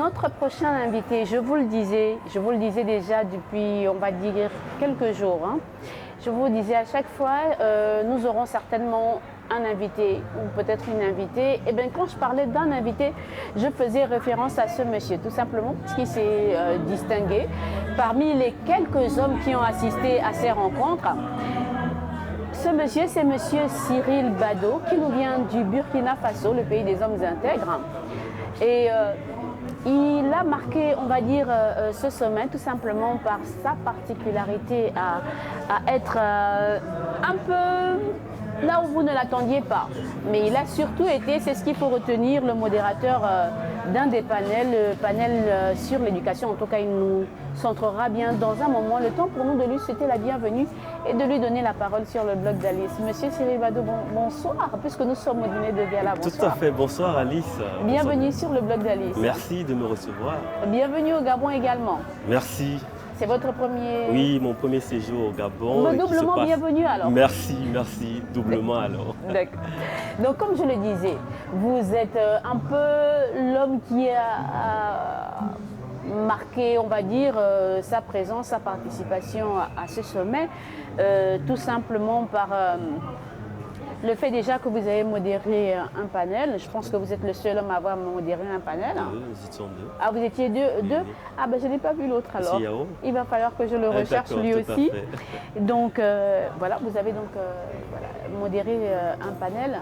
Notre prochain invité, je vous le disais déjà depuis, on va dire, quelques jours. Je vous disais à chaque fois, nous aurons certainement un invité ou peut-être une invitée. Et bien quand je parlais d'un invité, je faisais référence à ce monsieur, tout simplement, parce qu'il s'est distingué parmi les quelques hommes qui ont assisté à ces rencontres. Ce monsieur, c'est monsieur Cyril Bado, qui nous vient du Burkina Faso, le pays des hommes intègres. Et il a marqué, on va dire, ce sommet tout simplement par sa particularité à être un peu là où vous ne l'attendiez pas. Mais il a surtout été, c'est ce qu'il faut retenir, le modérateur d'un des panels, le panel sur l'éducation. En tout cas, il nous centrera bien dans un moment. Le temps pour nous de lui souhaiter la bienvenue et de lui donner la parole sur le blog d'Alice. Monsieur Cyril Bado, bonsoir, puisque nous sommes au dîner de gala. Bonsoir. Tout à fait, bonsoir Alice. Bienvenue sur le blog d'Alice. Merci de me recevoir. Bienvenue au Gabon également. Merci. C'est votre premier... Oui, mon premier séjour au Gabon. Doublement bienvenue alors. Merci, doublement alors. D'accord. Donc comme je le disais, vous êtes un peu l'homme qui a marqué, on va dire, sa présence, sa participation à ce sommet, tout simplement par le fait déjà que vous avez modéré un panel. Je pense que vous êtes le seul homme à avoir modéré un panel. Nous étions deux. Ah, vous étiez deux. Ah, ben je n'ai pas vu l'autre alors. Il va falloir que je le recherche lui aussi. Donc, voilà, vous avez donc modéré un panel.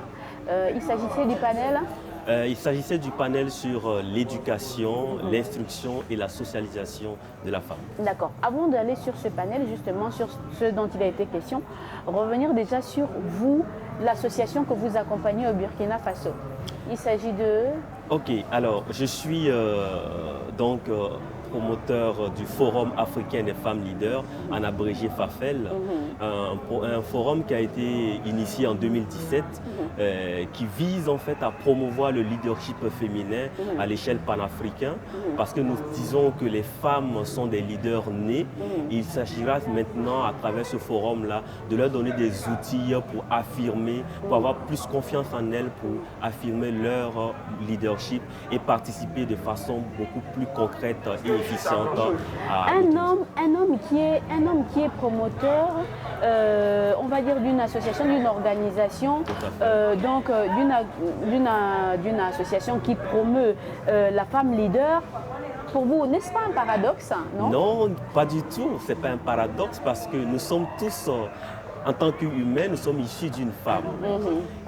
Il s'agissait du panel il s'agissait du panel sur l'éducation, l'instruction et la socialisation de la femme. D'accord. Avant d'aller sur ce panel, justement, sur ce dont il a été question, revenir déjà sur vous, l'association que vous accompagnez au Burkina Faso. Il s'agit de... Ok, alors je suis promoteur du Forum africain des femmes leaders, en abrégé FAFEL, un forum qui a été initié en 2017, qui vise en fait à promouvoir le leadership féminin à l'échelle panafricaine, parce que nous disons que les femmes sont des leaders nés. Il s'agira maintenant, à travers ce forum-là, de leur donner des outils pour affirmer, pour avoir plus confiance en elles, pour affirmer leur leadership et participer de façon beaucoup plus concrète et efficiente à un homme qui est promoteur, on va dire d'une association, d'une organisation, donc d'une association qui promeut la femme leader. Pour vous, n'est-ce pas un paradoxe, non? Non, pas du tout. Ce n'est pas un paradoxe parce que nous sommes tous... En tant qu'humain, nous sommes issus d'une femme.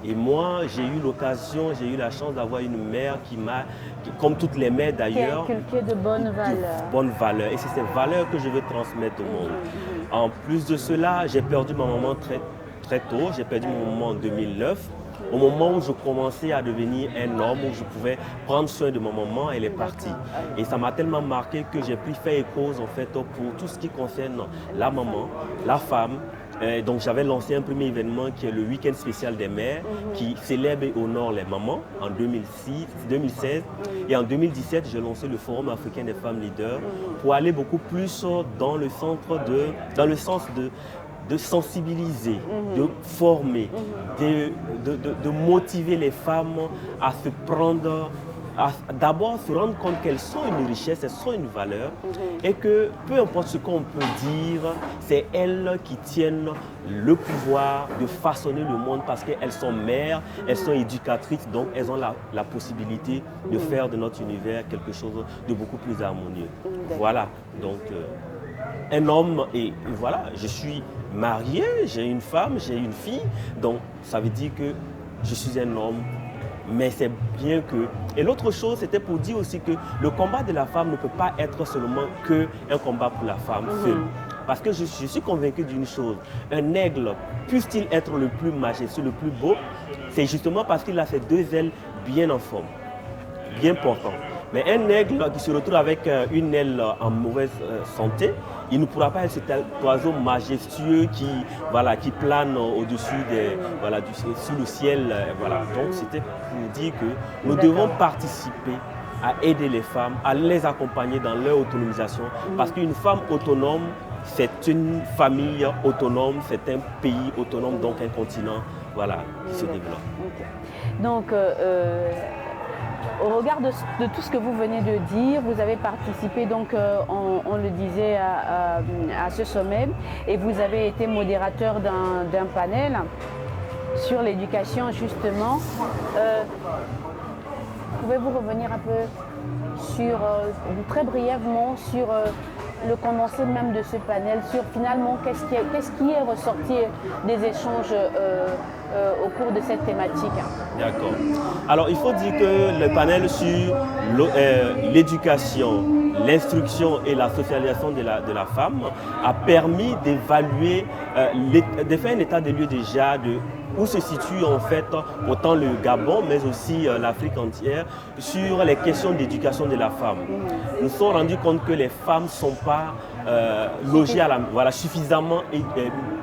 Et moi, j'ai eu la chance d'avoir une mère qui m'a, comme toutes les mères d'ailleurs, qui a inculqué de bonnes valeurs. Bonnes valeurs. Et c'est ces valeurs que je veux transmettre au monde. En plus de cela, j'ai perdu ma maman très tôt. J'ai perdu mon maman en 2009. Au moment où je commençais à devenir un homme, où je pouvais prendre soin de ma maman, elle est partie. Et ça m'a tellement marqué que j'ai pu faire écho en fait, pour tout ce qui concerne la maman, la femme. Donc j'avais lancé un premier événement qui est le week-end spécial des mères, qui célèbre et honore les mamans en 2016. Et en 2017, j'ai lancé le Forum africain des femmes leaders pour aller beaucoup plus dans le sens de sensibiliser, de former, de motiver les femmes à se prendre, d'abord se rendre compte qu'elles sont une richesse, elles sont une valeur et que peu importe ce qu'on peut dire, c'est elles qui tiennent le pouvoir de façonner le monde parce qu'elles sont mères, elles sont éducatrices, donc elles ont la possibilité de faire de notre univers quelque chose de beaucoup plus harmonieux. Voilà, donc un homme et voilà, je suis marié, j'ai une femme, j'ai une fille, donc ça veut dire que je suis un homme. Mais c'est bien que... Et l'autre chose, c'était pour dire aussi que le combat de la femme ne peut pas être seulement qu'un combat pour la femme seule. Parce que je suis convaincu d'une chose, un aigle, puisse-t-il être le plus majestueux, le plus beau, c'est justement parce qu'il a ses deux ailes bien en forme, bien portantes. Mais un aigle qui se retrouve avec une aile en mauvaise santé, il ne pourra pas être cet oiseau majestueux qui plane au-dessus sur le ciel. Voilà. Donc c'était pour dire que nous devons participer à aider les femmes, à les accompagner dans leur autonomisation. Parce qu'une femme autonome, c'est une famille autonome, c'est un pays autonome, donc un continent qui se développe. Donc, Au regard de tout ce que vous venez de dire, vous avez participé, donc, on le disait, à ce sommet, et vous avez été modérateur d'un panel sur l'éducation, justement. Pouvez-vous revenir un peu sur, très brièvement, sur le condensé même de ce panel, sur finalement qu'est-ce qui est ressorti des échanges au cours de cette thématique? D'accord. Alors, il faut dire que le panel sur l'éducation, l'instruction et la socialisation de la femme a permis d'évaluer, de faire un état des lieux déjà de où se situe en fait autant le Gabon mais aussi l'Afrique entière sur les questions d'éducation de la femme. Nous nous sommes rendus compte que les femmes ne sont pas logées suffisamment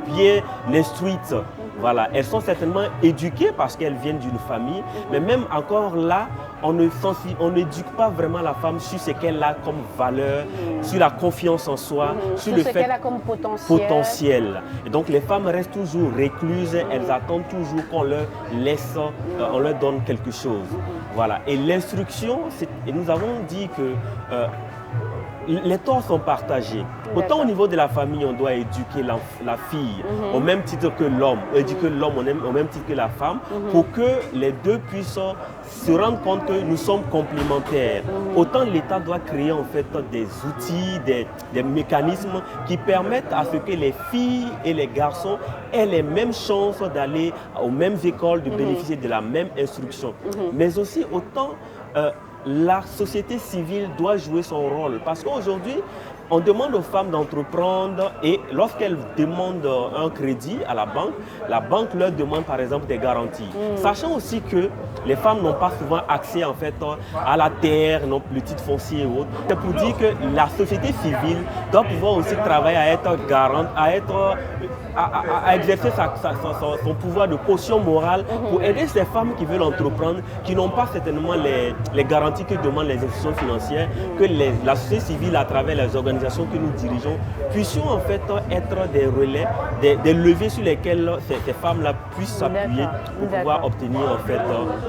bien instruites. Voilà, elles sont certainement éduquées parce qu'elles viennent d'une famille, mais même encore là, on n'éduque pas vraiment la femme sur ce qu'elle a comme valeur, sur la confiance en soi, sur ce qu'elle a comme potentiel. Et donc les femmes restent toujours récluses, elles attendent toujours qu'on leur laisse, on leur donne quelque chose. Voilà. Et l'instruction, nous avons dit que les torts sont partagés. Autant au niveau de la famille, on doit éduquer la fille au même titre que l'homme, éduquer l'homme au même titre que la femme, pour que les deux puissent se rendre compte que nous sommes complémentaires. Autant l'État doit créer en fait des outils, des mécanismes qui permettent à ce que les filles et les garçons aient les mêmes chances d'aller aux mêmes écoles, de bénéficier de la même instruction. Mais aussi autant la société civile doit jouer son rôle parce qu'aujourd'hui, on demande aux femmes d'entreprendre et lorsqu'elles demandent un crédit à la banque leur demande par exemple des garanties. Sachant aussi que les femmes n'ont pas souvent accès en fait à la terre, le titre foncier et autres. C'est pour dire que la société civile doit pouvoir aussi travailler à être garante, à exercer son pouvoir de caution morale pour aider ces femmes qui veulent entreprendre, qui n'ont pas certainement les garanties que demandent les institutions financières, que la société civile à travers les organisations que nous dirigeons puissions en fait être des relais, des leviers sur lesquels ces femmes-là puissent s'appuyer pour pouvoir obtenir en fait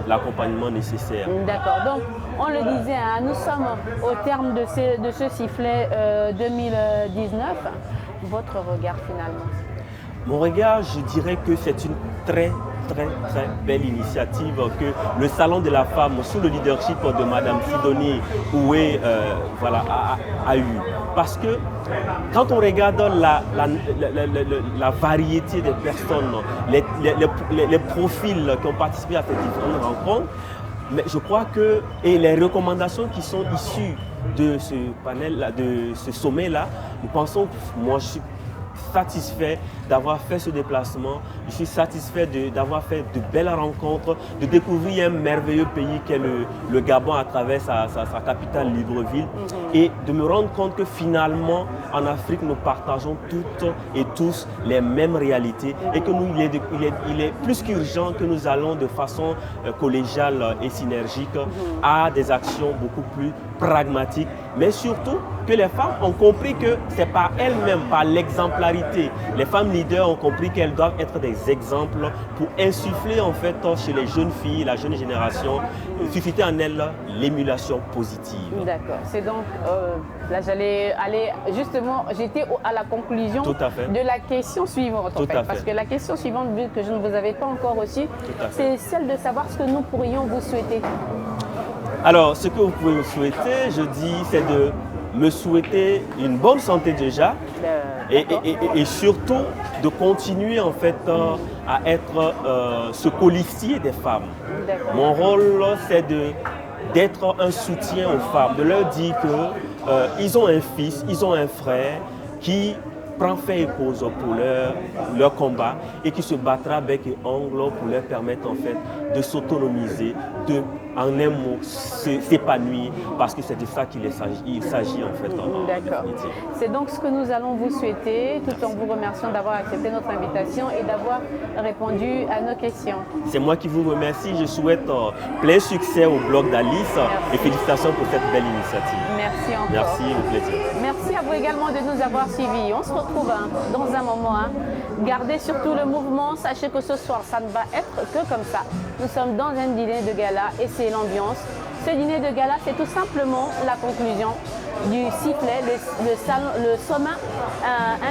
l'accompagnement nécessaire. D'accord. Donc on le disait, hein, nous sommes au terme de ce sifflet 2019. Votre regard finalement? Mon regard, je dirais que c'est une très belle initiative que le Salon de la Femme, sous le leadership de Madame Sidonie Oué, a eu. Parce que quand on regarde la variété des personnes, les profils qui ont participé à ces différentes rencontres, mais je crois que les recommandations qui sont issues de ce panel, de ce sommet-là, nous pensons, moi je suis satisfait d'avoir fait ce déplacement, je suis satisfait d'avoir fait de belles rencontres, de découvrir un merveilleux pays qu'est le Gabon à travers sa capitale Libreville et de me rendre compte que finalement en Afrique nous partageons toutes et tous les mêmes réalités et que il est plus qu'urgent que nous allons de façon collégiale et synergique à des actions beaucoup plus pragmatiques, mais surtout que les femmes ont compris que c'est par elles-mêmes, par l'exemplarité. Les femmes leaders ont compris qu'elles doivent être des exemples pour insuffler en fait chez les jeunes filles, la jeune génération, susciter en elles l'émulation positive. D'accord. C'est donc, là j'allais aller justement, j'étais à la conclusion de la question suivante. Parce que la question suivante, vu que je ne vous avais pas encore reçue, c'est celle de savoir ce que nous pourrions vous souhaiter. Alors, ce que vous pouvez vous souhaiter, je dis, c'est de me souhaiter une bonne santé déjà et surtout de continuer en fait à être ce colistier des femmes. Mon rôle, c'est d'être un soutien aux femmes, de leur dire qu'ils ont un fils, ils ont un frère qui prend fait et cause pour leur combat et qui se battra bec et ongle pour leur permettre en fait de s'autonomiser, de en un mot s'épanouir parce que c'est de ça qu'il s'agit en fait. D'accord. C'est donc ce que nous allons vous souhaiter tout en vous remerciant d'avoir accepté notre invitation et d'avoir répondu à nos questions. C'est moi qui vous remercie. Je souhaite plein succès au blog d'Alice et félicitations pour cette belle initiative. Merci encore. Merci, au plaisir. Merci à vous également de nous avoir suivis. On se retrouve dans un moment. Gardez surtout le mouvement. Sachez que ce soir, ça ne va être que comme ça. Nous sommes dans un dîner de gala et c'est l'ambiance. Ce dîner de gala, c'est tout simplement la conclusion du sifflet, le sommet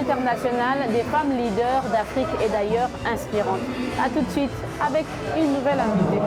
international des femmes leaders d'Afrique et d'ailleurs inspirantes. A tout de suite avec une nouvelle invitée.